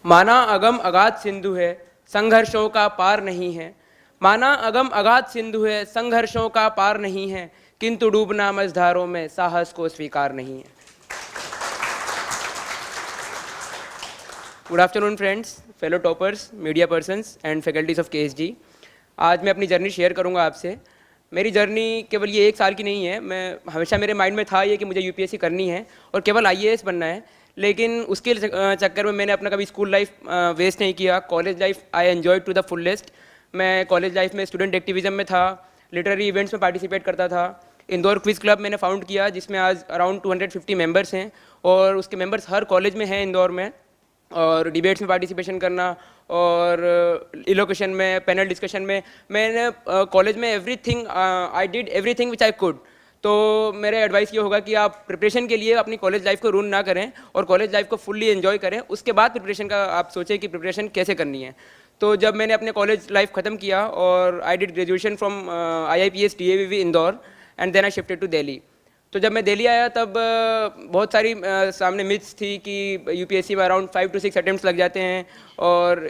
माना अगम अगाध सिंधु है, संघर्षों का पार नहीं है। माना अगम अगाध सिंधु है, संघर्षों का पार नहीं है, किंतु डूबना मझधारों में साहस को स्वीकार नहीं है। Good afternoon friends, fellow toppers, media persons and faculties of KSG. आज मैं अपनी जर्नी शेयर करूंगा आपसे। मेरी जर्नी केवल ये 1 साल की नहीं है। मैं हमेशा मेरे माइंड में था ये कि मुझे यूपीएससी करनी है और केवल आईएएस बनना है, लेकिन उसके चक्कर में मैंने अपना कभी स्कूल लाइफ वेस्ट नहीं किया। College life I enjoyed to the fullest. मैं कॉलेज लाइफ में स्टूडेंट एक्टिविज्म में था, लिटरेरी इवेंट्स में पार्टिसिपेट करता था। इंदौर क्विज़ क्लब मैंने फाउंड किया जिसमें आज अराउंड 250 मेंबर्स हैं और उसके मेंबर्स हर कॉलेज में हैं इंदौर में। और डिबेट्स में पार्टिसिपेशन करना और इलोकेशन में, पैनल डिस्कशन में, मैंने कॉलेज में everything I did everything which I could. तो मेरा एडवाइस ये होगा कि आप प्रिपरेशन के लिए अपनी कॉलेज लाइफ को रूइन ना करें और कॉलेज लाइफ को फुल्ली एंजॉय करें। उसके बाद प्रिपरेशन का आप सोचें कि प्रिपरेशन कैसे करनी है। तो जब मैंने अपने कॉलेज लाइफ ख़त्म किया और I did graduation from IIPS DAVV Indore and then I shifted to Delhi. तो जब मैं दिल्ली आया तब बहुत सारी सामने मिथ्स थी कि यूपीएससी में अराउंड 5 to 6 अटेम्प्ट्स लग जाते हैं और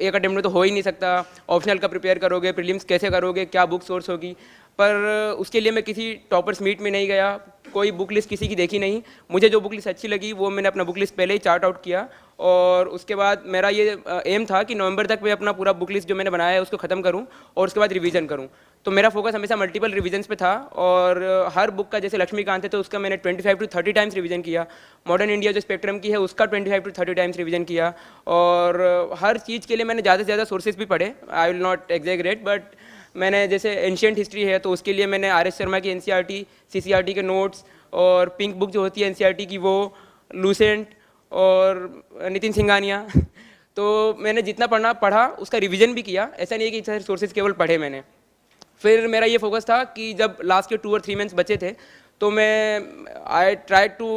एक अटेम्प्ट में तो हो ही नहीं सकता। ऑप्शनल का प्रिपेयर करोगे, प्रीलिम्स कैसे करोगे, क्या बुक सोर्स होगी। पर उसके लिए मैं किसी टॉपर्स मीट में नहीं गया, कोई बुक लिस्ट किसी की देखी नहीं। मुझे जो बुक लिस्ट अच्छी लगी वो मैंने अपना बुक लिस्ट पहले ही चार्ट आउट किया और उसके बाद मेरा ये एम था कि नवंबर तक मैं अपना पूरा बुक लिस्ट जो मैंने बनाया है उसको ख़त्म करूं और उसके बाद रिवीजन करूं। तो मेरा फोकस हमेशा मल्टीपल रिवीजन्स पे था और हर बुक का, जैसे लक्ष्मीकांत है तो उसका मैंने 25 to 30 टाइम्स रिवीजन किया। मॉडर्न इंडिया जो स्पेक्ट्रम की है उसका 25 to 30 टाइम्स रिवीजन किया और हर चीज़ के लिए मैंने ज़्यादा से ज़्यादा सोर्सेज भी पढ़े। I will not exaggerate, but मैंने जैसे एंशियंट हिस्ट्री है तो उसके लिए मैंने RS शर्मा की NCERT, CCRT के नोट्स और पिंक बुक जो होती है NCERT की वो, लूसेंट और नितिन सिंघानिया तो मैंने जितना पढ़ा उसका रिवीजन भी किया। ऐसा नहीं है कि सारे सोर्सेज केवल पढ़े मैंने। फिर मेरा ये फोकस था कि जब लास्ट के 2 or 3 मंथ्स बचे थे तो मैं I try to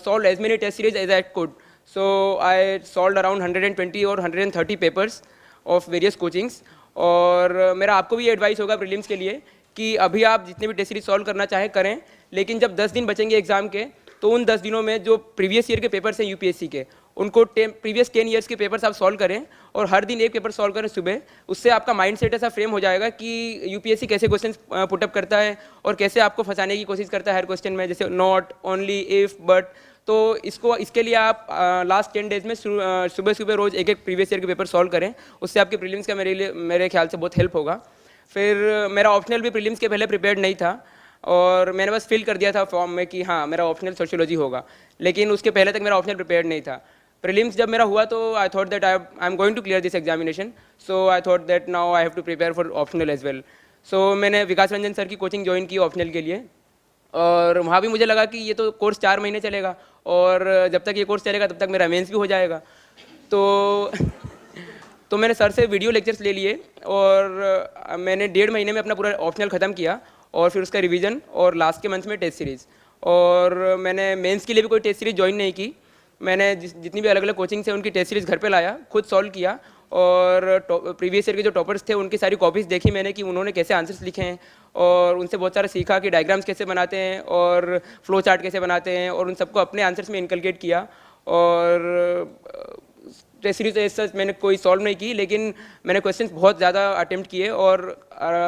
solve as many test series as I could. So I solve around 120 और 130 पेपर्स ऑफ वेरियस कोचिंग्स। और मेरा आपको भी ये एडवाइस होगा प्रीलिम्स के लिए कि अभी आप जितने भी टेस्ट सीरीज सॉल्व करना चाहें करें, लेकिन जब 10 दिन बचेंगे एग्जाम के तो उन 10 दिनों में जो प्रीवियस ईयर के पेपर्स हैं यूपीएससी के, उनको प्रीवियस 10 ईयर्स के पेपर्स आप सॉल्व करें और हर दिन एक पेपर सॉल्व करें सुबह। उससे आपका माइंड सेट ऐसा फ्रेम हो जाएगा कि यूपीएससी कैसे क्वेश्चन पुटअप करता है और कैसे आपको फंसाने की कोशिश करता है हर क्वेश्चन में, जैसे नॉट, ओनली, इफ, बट। तो इसके लिए आप लास्ट 10 डेज में सुबह सुबह रोज एक एक प्रीवियस ईयर के पेपर सॉल्व करें। उससे आपके प्रीलिम्स का मेरे ख्याल से बहुत हेल्प होगा। फिर मेरा ऑप्शनल भी प्रीलिम्स के पहले प्रिपेयर्ड नहीं था और मैंने बस फिल कर दिया था फॉर्म में कि हाँ मेरा ऑप्शनल सोशियोलॉजी होगा, लेकिन उसके पहले तक मेरा ऑप्शनल प्रिपेयर्ड नहीं था। प्रीलिम्स जब मेरा हुआ तो I thought that I am going to clear this examination, so I thought that now I have to prepare for optional as well. सो मैंने विकास रंजन सर की कोचिंग ज्वाइन की ऑप्शनल के लिए और वहाँ भी मुझे लगा कि ये तो कोर्स 4 महीने चलेगा और जब तक ये कोर्स चलेगा तब तक मेरा मेंस भी हो जाएगा। तो तो मैंने सर से वीडियो लेक्चर्स ले लिए और मैंने 1.5 महीने में अपना पूरा ऑप्शनल ख़त्म किया और फिर उसका रिवीजन और लास्ट के मंथ में टेस्ट सीरीज़। और मैंने मेंस के लिए भी कोई टेस्ट सीरीज़ ज्वाइन नहीं की। मैंने जितनी भी अलग अलग कोचिंग्स हैं उनकी टेस्ट सीरीज़ घर पे लाया, खुद सॉल्व किया और प्रीवियस ईयर के जो टॉपर्स थे उनकी सारी कॉपीज़ देखी मैंने कि उन्होंने कैसे आंसर्स लिखे हैं और उनसे बहुत सारा सीखा कि डायग्राम्स कैसे बनाते हैं और फ्लो चार्ट कैसे बनाते हैं और उन सबको अपने आंसर्स में इनकलकेट किया। और टेस्ट सीरीज एज सच मैंने कोई सॉल्व नहीं की, लेकिन मैंने क्वेश्चंस बहुत ज़्यादा अटेम्प्ट किए और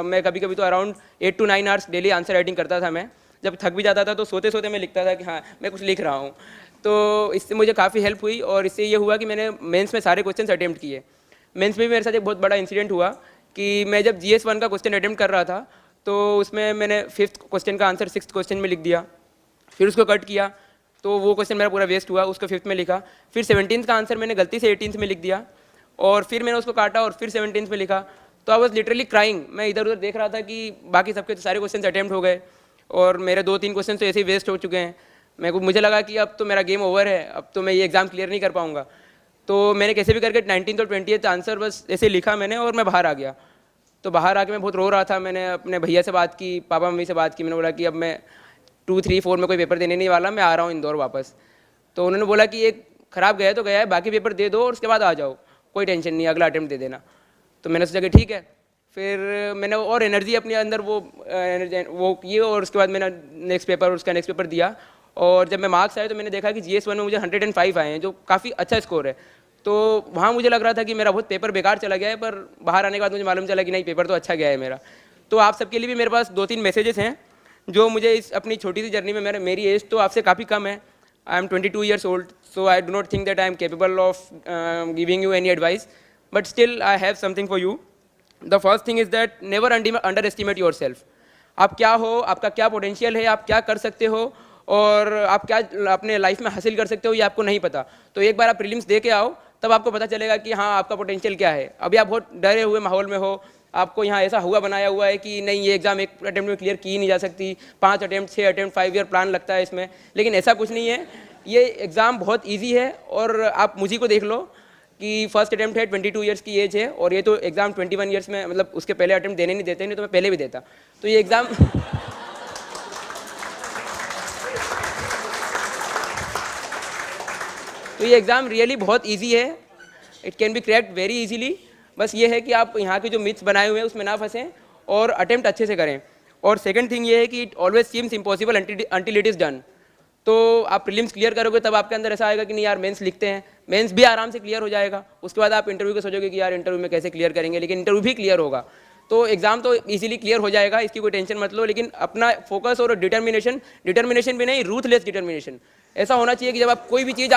मैं कभी कभी तो around 8 to 9 hours daily answer writing करता था। मैं जब थक भी जाता था तो सोते सोते मैं लिखता था कि हाँ मैं कुछ लिख रहा हूँ। तो इससे मुझे काफ़ी हेल्प हुई और इससे ये हुआ कि मैंने मेंस में सारे क्वेश्चंस अटेम्प्ट किए। मेंस में भी मेरे साथ एक बहुत बड़ा इंसिडेंट हुआ कि मैं जब GS1 का क्वेश्चन अटेम्प्ट कर रहा था तो उसमें मैंने 5th क्वेश्चन का आंसर 6th क्वेश्चन में लिख दिया, फिर उसको कट किया तो वो क्वेश्चन मेरा पूरा वेस्ट हुआ, उसको 5th में लिखा। फिर 17th का आंसर मैंने गलती से 18th में लिख दिया और फिर मैंने उसको काटा और फिर 17th में लिखा। तो आई वॉज लिटरली क्राइंग। मैं इधर उधर देख रहा था कि बाकी सबके तो सारे क्वेश्चन अटेम्प्ट हो गए और मेरे 2-3 क्वेश्चन तो ऐसे ही वेस्ट हो चुके हैं। मुझे लगा कि अब तो मेरा गेम ओवर है, अब तो मैं ये एग्ज़ाम क्लियर नहीं कर पाऊँगा। तो मैंने कैसे भी करके 19th और 20th आंसर बस ऐसे लिखा मैंने और मैं बाहर आ गया। तो बाहर आके मैं बहुत रो रहा था। मैंने अपने भैया से बात की, पापा मम्मी से बात की। मैंने बोला कि अब मैं 2, 3, 4 में कोई पेपर देने नहीं वाला, मैं आ रहा हूँ इंदौर वापस। तो उन्होंने बोला कि एक ख़राब गया तो गया है, बाकी पेपर दे दो और उसके बाद आ जाओ, कोई टेंशन नहीं, अगला अटेम्प्ट दे देना। तो मैंने सोचा कि ठीक है। फिर मैंने और एनर्जी अपने अंदर वो किए और उसके बाद मैंने नेक्स्ट पेपर दिया और जब मैं मार्क्स आए तो मैंने देखा कि GS1 में मुझे 105 आए हैं, जो काफ़ी अच्छा स्कोर है। तो तो वहाँ मुझे लग रहा था कि मेरा बहुत पेपर बेकार चला गया है, पर बाहर आने के बाद मुझे मालूम चला कि नहीं, पेपर तो अच्छा गया है मेरा। तो आप सबके लिए भी मेरे पास 2-3 मैसेजेस हैं जो मुझे इस अपनी छोटी सी जर्नी में, मेरी एज तो आपसे काफ़ी कम है, I am 22 years old, so I do not think that I am capable of giving you any advice, but still I have something for you. The first thing is that never underestimate yourself. आप क्या हो, आपका क्या potential है, आप क्या कर सकते हो और आप क्या अपने लाइफ में हासिल कर सकते हो, ये आपको नहीं पता। तो एक बार आप प्रीलिम्स दे के आओ, तब आपको पता चलेगा कि हाँ आपका पोटेंशियल क्या है। अभी आप बहुत डरे हुए माहौल में हो, आपको यहाँ ऐसा हुआ बनाया हुआ है कि नहीं, ये एग्ज़ाम एक अटैम्प्ट में क्लियर की नहीं जा सकती, 5 अटैम्प्ट 6 अटैम्प्ट 5 ईयर प्लान लगता है इसमें, लेकिन ऐसा कुछ नहीं है। ये एग्ज़ाम बहुत ईजी है और आप मुझी को देख लो कि फर्स्ट अटैम्प्ट है, 22 ईयर्स की एज है, और ये तो एग्ज़ाम 21 ईयर्स में, मतलब उसके पहले अटैम्प्ट देने नहीं देते, नहीं तो मैं पहले भी देता। तो ये एग्ज़ाम तो ये एग्ज़ाम रियली बहुत ईजी है, it can be cracked very easily. बस ये है कि आप यहाँ के जो मिथ्स बनाए हुए हैं उसमें ना फंसें और अटैम्प्ट अच्छे से करें। और सेकंड थिंग ये है कि it always seems impossible until it is done. तो आप प्रीलिम्स क्लियर करोगे तब आपके अंदर ऐसा आएगा कि नहीं यार, मेंस लिखते हैं, मेंस भी आराम से क्लियर हो जाएगा। उसके बाद आप इंटरव्यू को सोचोगे कि यार इंटरव्यू में कैसे क्लियर करेंगे, लेकिन इंटरव्यू भी क्लियर होगा। तो एग्जाम तो इजीली क्लियर हो जाएगा, इसकी कोई टेंशन मत लो, लेकिन अपना फोकस और डिटर्मिनेशन भी नहीं, रूथलेस डिटर्मिनेशन ऐसा होना चाहिए कि जब आप कोई भी चीज़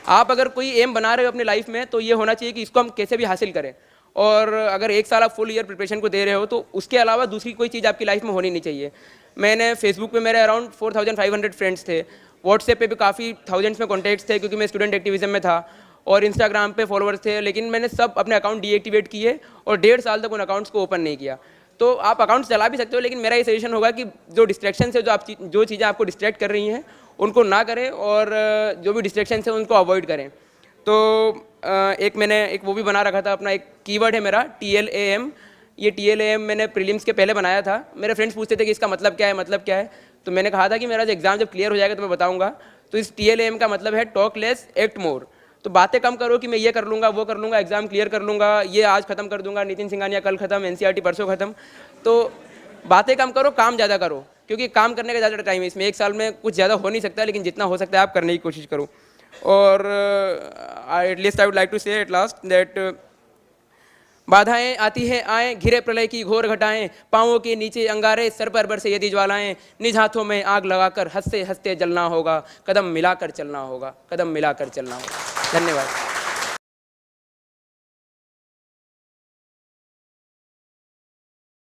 आप अगर कोई एम बना रहे हो अपनी लाइफ में, तो ये होना चाहिए कि इसको हम कैसे भी हासिल करें। और अगर 1 साल आप फुल ईयर प्रिपरेशन को दे रहे हो, तो उसके अलावा दूसरी कोई चीज़ आपकी लाइफ में होनी नहीं चाहिए। मैंने फेसबुक पे मेरे अराउंड 4500 फ्रेंड्स थे, व्हाट्सएप पे भी काफ़ी थाउजेंड्स में कॉन्टैक्ट्स थे क्योंकि मैं स्टूडेंट एक्टिविज्म में था, और इंस्टाग्राम पे फॉलोअर्स थे, लेकिन मैंने सब अपने अकाउंट डीएक्टिवेट किए और 1.5 साल तक उन अकाउंट्स को ओपन नहीं किया। तो आप अकाउंट चला भी सकते हो, लेकिन मेरा ये सजेशन होगा कि जो डिस्ट्रैक्शन है, जो चीज़ें आपको डिस्ट्रैक्ट कर रही हैं उनको ना करें, और जो भी डिस्ट्रैक्शन है उनको अवॉइड करें। तो मैंने एक वो भी बना रखा था, अपना एक कीवर्ड है मेरा TLAM। ये TLAM मैंने प्रीलिम्स के पहले बनाया था। मेरे फ्रेंड्स पूछते थे कि इसका मतलब क्या है, तो मैंने कहा था कि मेरा जो एग्ज़ाम जब क्लियर हो जाएगा तो मैं बताऊंगा। तो इस TLAM का मतलब है टॉक लेस एक्ट मोर। तो बातें कम करो कि मैं ये कर लूँगा, वो कर लूँगा, एग्ज़ाम क्लियर कर लूँगा, ये आज खत्म कर दूंगा, नितिन सिंघानिया कल खत्म, NCERT परसों खत्म। तो बातें कम करो, काम ज़्यादा करो, क्योंकि काम करने का ज़्यादा टाइम है इसमें। 1 साल में कुछ ज़्यादा हो नहीं सकता, लेकिन जितना हो सकता है आप करने की कोशिश करो। और at least I would like to say at last that बाधाएं आती हैं आए, घिरे प्रलय की घोर घटाएं, पाँवों के नीचे अंगारे, सर पर बरसे यदि ज्वालाएं, निज हाथों में आग लगाकर हंसते हंसते जलना होगा, कदम मिलाकर चलना होगा, कदम मिलाकर चलना होगा। धन्यवाद।